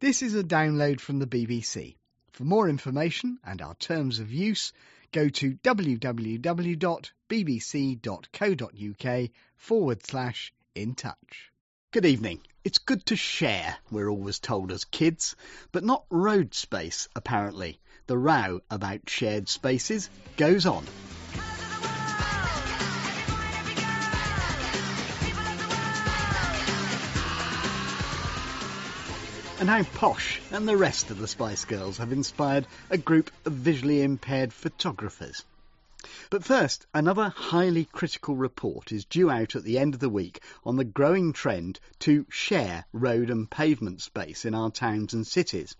This is a download from the BBC. For more information and our terms of use, go to www.bbc.co.uk/InTouch. Good evening. It's good to share, we're always told as kids, but not road space, apparently. The row about shared spaces goes on. And how Posh and the rest of the Spice Girls have inspired a group of visually impaired photographers. But first, another highly critical report is due out at the end of the week on the growing trend to share road and pavement space in our towns and cities.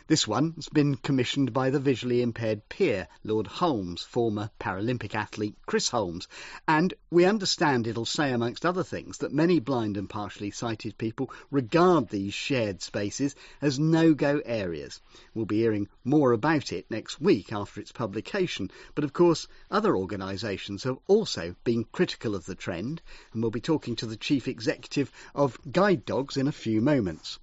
This one has been commissioned by the visually impaired peer, Lord Holmes, former Paralympic athlete Chris Holmes. And we understand it'll say, amongst other things, that many blind and partially sighted people regard these shared spaces as no-go areas. We'll be hearing more about it next week after its publication. But of course, other organisations have also been critical of the trend, and we'll be talking to the chief executive of Guide Dogs in a few moments.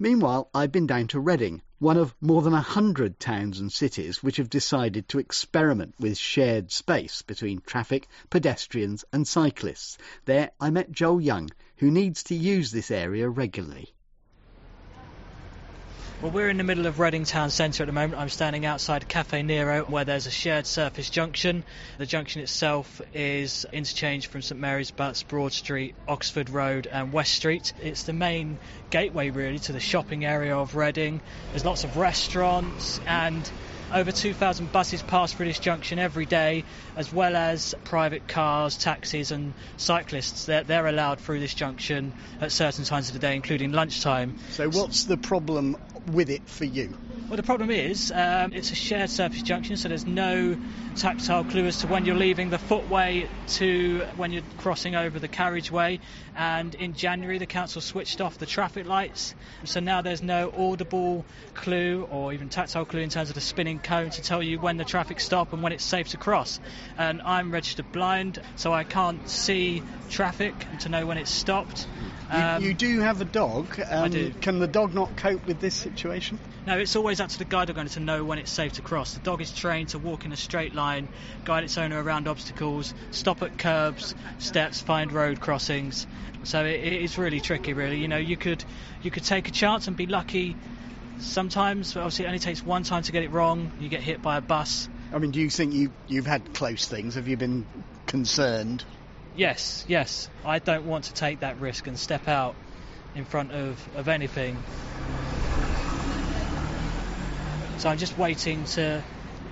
Meanwhile, I've been down to Reading, one of more than 100 towns and cities which have decided to experiment with shared space between traffic, pedestrians and cyclists. There I met Joel Young, who needs to use this area regularly. Well, we're in the middle of Reading town centre at the moment. I'm standing outside Cafe Nero where there's a shared surface junction. The junction itself is interchange from St Mary's Butts, Broad Street, Oxford Road and West Street. It's the main gateway really to the shopping area of Reading. There's lots of restaurants and over 2,000 buses pass through this junction every day, as well as private cars, taxis and cyclists. They're allowed through this junction at certain times of the day, including lunchtime. So what's the problem with it for you? Well, the problem is it's a shared surface junction, so there's no tactile clue as to when you're leaving the footway to when you're crossing over the carriageway. And in January, the council switched off the traffic lights, so now there's no audible clue or even tactile clue in terms of the spinning cone to tell you when the traffic stop and when it's safe to cross. And I'm registered blind, so I can't see traffic to know when it's stopped. You do have a dog. I do. Can the dog not cope with this situation? No, it's always up to the guide dog owner to know when it's safe to cross. The dog is trained to walk in a straight line, guide its owner around obstacles, stop at curbs, steps, find road crossings. So it is really tricky, really. You know, you could take a chance and be lucky sometimes, but obviously it only takes one time to get it wrong. You get hit by a bus. I mean, do you think you've had close things? Have you been concerned? Yes. I don't want to take that risk and step out in front of anything. So I'm just waiting to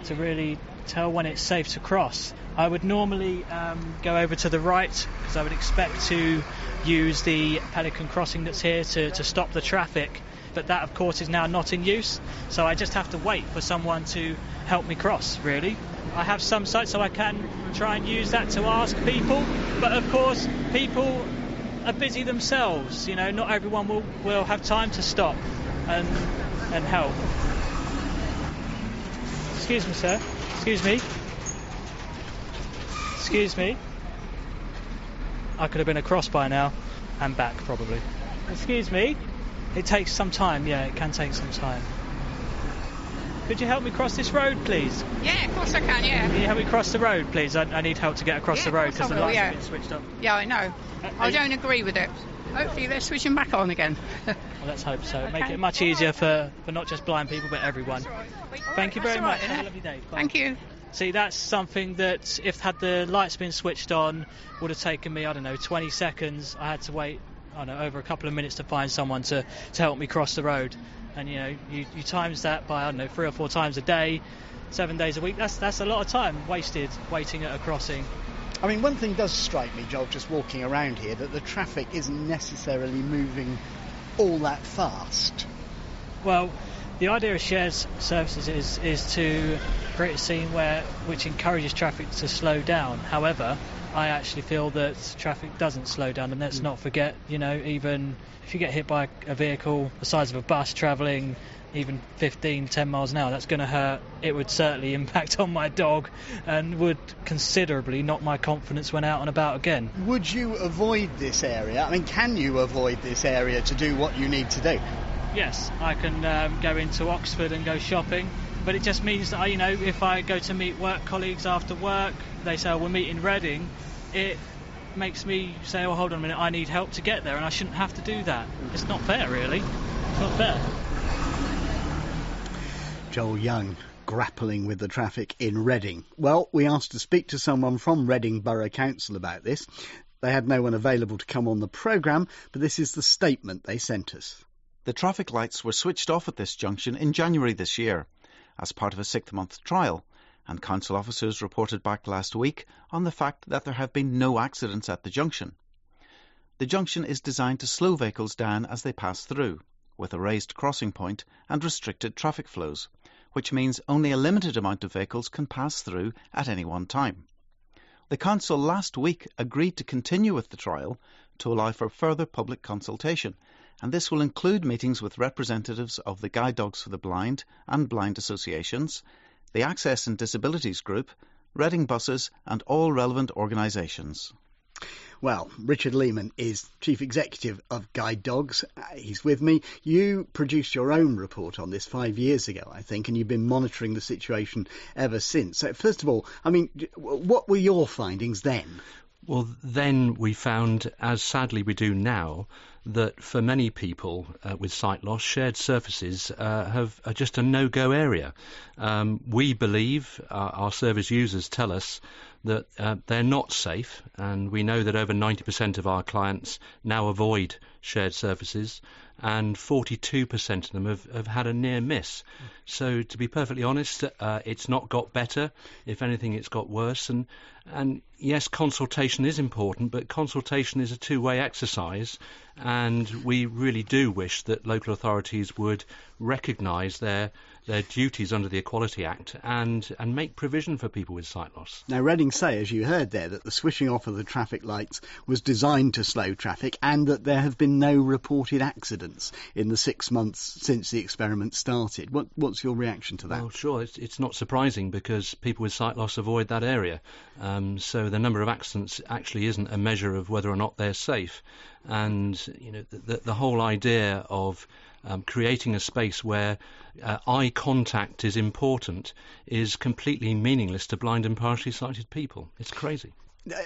really tell when it's safe to cross. I would normally go over to the right because I would expect to use the Pelican crossing that's here to stop the traffic. But that, of course, is now not in use. So I just have to wait for someone to help me cross, really. I have some sight, so I can try and use that to ask people. But, of course, people are busy themselves. You know, not everyone will have time to stop and help. Excuse me, sir. Excuse me. I could have been across by now and back, probably. Excuse me. It takes some time, yeah, it can take some time. Could you help me cross this road, please? Yeah, of course I can, yeah. Can you help me cross the road, please? I need help to get across the road because the lights have been switched off. Yeah, I know. I don't agree with it. Hopefully they're switching back on again. Well, let's hope so. Okay. Make it much easier for not just blind people, but everyone. Thank you very much. Have a lovely day. Bye. Thank you. See, that's something that, if had the lights been switched on, would have taken me, 20 seconds. I had to wait, over a couple of minutes to find someone to help me cross the road. And, you times that by, 3 or 4 times a day, 7 days a week. That's a lot of time wasted waiting at a crossing. I mean, one thing does strike me, Joel, just walking around here, that the traffic isn't necessarily moving all that fast. Well, the idea of shared services is to create a scene which encourages traffic to slow down. However, I actually feel that traffic doesn't slow down, and let's not forget, even if you get hit by a vehicle the size of a bus travelling even 10 miles an hour, that's going to hurt. It would certainly impact on my dog and would considerably knock my confidence when out and about again. Would you avoid this area? I mean, can you avoid this area to do what you need to do? yes, I can go into Oxford and go shopping, but it just means that, if I go to meet work colleagues after work, they say, we'll meet in Reading, it makes me say, hold on a minute, I need help to get there, and I shouldn't have to do that. It's not fair, really. It's not fair. Joel Young grappling with the traffic in Reading. Well, we asked to speak to someone from Reading Borough Council about this. They had no one available to come on the programme, but this is the statement they sent us. The traffic lights were switched off at this junction in January this year as part of a 6-month trial, and council officers reported back last week on the fact that there have been no accidents at the junction. The junction is designed to slow vehicles down as they pass through, with a raised crossing point and restricted traffic flows, which means only a limited amount of vehicles can pass through at any one time. The council last week agreed to continue with the trial to allow for further public consultation, and this will include meetings with representatives of the Guide Dogs for the Blind and blind associations, the Access and Disabilities Group, Reading Buses and all relevant organisations. Well, Richard Lehman is Chief Executive of Guide Dogs. He's with me. You produced your own report on this 5 years ago, I think, and you've been monitoring the situation ever since. So, first of all, what were your findings then? Well, then we found, as sadly we do now, that for many people with sight loss, shared surfaces are just a no-go area. We believe, our service users tell us, that they're not safe, and we know that over 90% of our clients now avoid shared surfaces, and 42% of them have had a near miss. So to be perfectly honest, it's not got better. If anything, it's got worse. And yes, consultation is important, but consultation is a two-way exercise, and we really do wish that local authorities would recognise their duties under the Equality Act and make provision for people with sight loss. Now, Reading say, as you heard there, that the switching off of the traffic lights was designed to slow traffic and that there have been no reported accidents in the 6 months since the experiment started. What's your reaction to that? Well, sure, it's not surprising because people with sight loss avoid that area. So the number of accidents actually isn't a measure of whether or not they're safe. And, the whole idea of creating a space where eye contact is important is completely meaningless to blind and partially sighted people. It's crazy.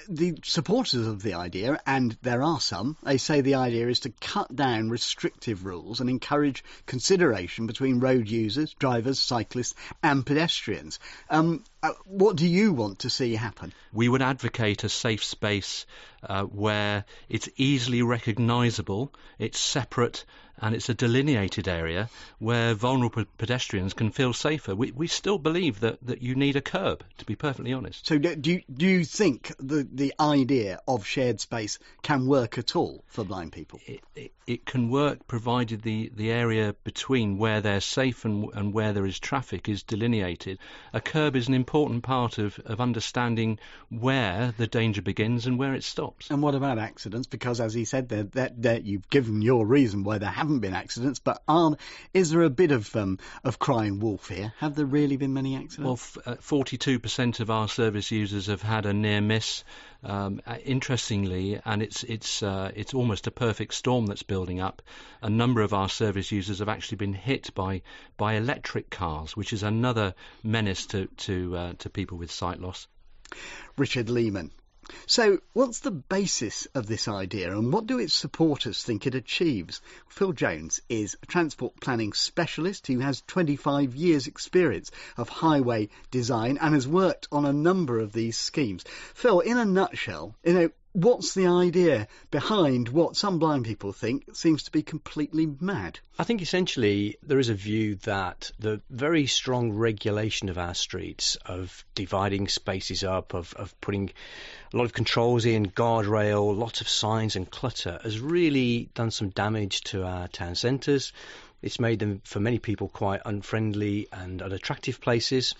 The supporters of the idea, and there are some, they say the idea is to cut down restrictive rules and encourage consideration between road users, drivers, cyclists and pedestrians. What do you want to see happen? We would advocate a safe space where it's easily recognisable, it's separate and it's a delineated area where vulnerable pedestrians can feel safer. We still believe that you need a curb, to be perfectly honest. So do you think the idea of shared space can work at all for blind people? It can work provided the area between where they're safe and where there is traffic is delineated. A curb is an important part of understanding where the danger begins and where it stops. And what about accidents? Because as he said there, that you've given your reason why there haven't been accidents, but is there a bit of crying wolf here? Have there really been many accidents? Well, 42% of our service users have had a near miss. Interestingly, and it's almost a perfect storm that's building up. A number of our service users have actually been hit by electric cars, which is another menace to people with sight loss. Richard Lehman. So, what's the basis of this idea and what do its supporters think it achieves? Phil Jones is a transport planning specialist who has 25 years' experience of highway design and has worked on a number of these schemes. Phil, in a nutshell, what's the idea behind what some blind people think seems to be completely mad? I think essentially there is a view that the very strong regulation of our streets, of dividing spaces up, of putting a lot of controls in, guardrail, lots of signs and clutter, has really done some damage to our town centres. It's made them, for many people, quite unfriendly and unattractive places.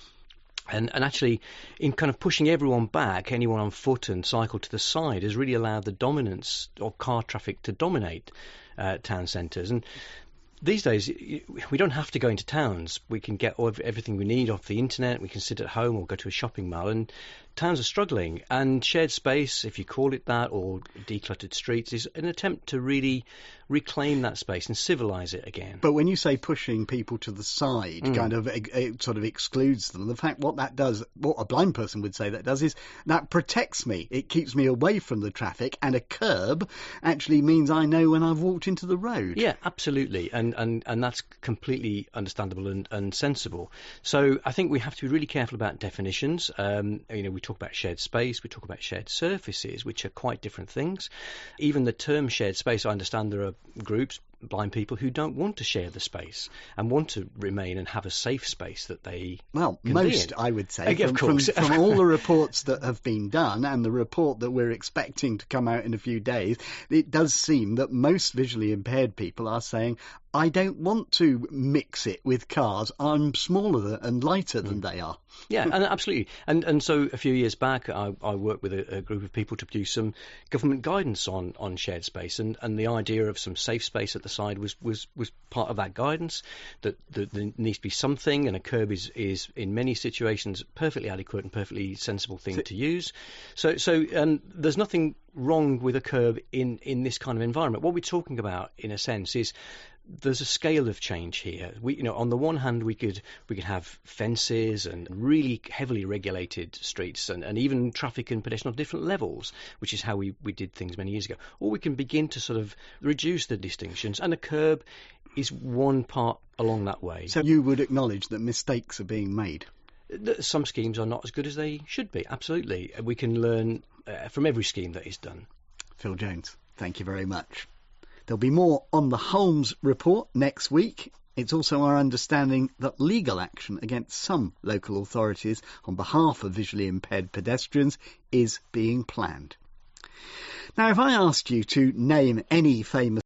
And actually, in kind of pushing everyone back, anyone on foot and cycle to the side, has really allowed the dominance of car traffic to dominate town centres. And these days, we don't have to go into towns. We can get everything we need off the internet. We can sit at home or go to a shopping mall. And towns are struggling. And shared space, if you call it that, or decluttered streets, is an attempt to really reclaim that space and civilise it again. But when you say pushing people to the side, kind of it sort of excludes them. The fact what that does, what a blind person would say that does, is that protects me. It keeps me away from the traffic, and a curb actually means I know when I've walked into the road. Yeah, absolutely, and that's completely understandable and sensible. So I think we have to be really careful about definitions. We talk about shared space, we talk about shared surfaces, which are quite different things. Even the term shared space, I understand there are groups, blind people, who don't want to share the space and want to remain and have a safe space that they can most be in. I would say Of from all the reports that have been done and the report that we're expecting to come out in a few days, it does seem that most visually impaired people are saying, I don't want to mix it with cars. I'm smaller and lighter than they are. Yeah, and absolutely. And so a few years back, I worked with a group of people to produce some government guidance on shared space, and the idea of some safe space at the side was part of that guidance, that there needs to be something, and a curb is in many situations perfectly adequate and perfectly sensible thing to use. So there's nothing wrong with a curb in this kind of environment. What we're talking about, in a sense, is there's a scale of change here. On the one hand, we could have fences and really heavily regulated streets and even traffic and pedestrian on different levels, which is how we did things many years ago. Or we can begin to sort of reduce the distinctions, and a curb is one part along that way. So you would acknowledge that mistakes are being made? Some schemes are not as good as they should be, absolutely. We can learn from every scheme that is done. Phil Jones, thank you very much. There'll be more on the Holmes report next week. It's also our understanding that legal action against some local authorities on behalf of visually impaired pedestrians is being planned. Now, if I asked you to name any famous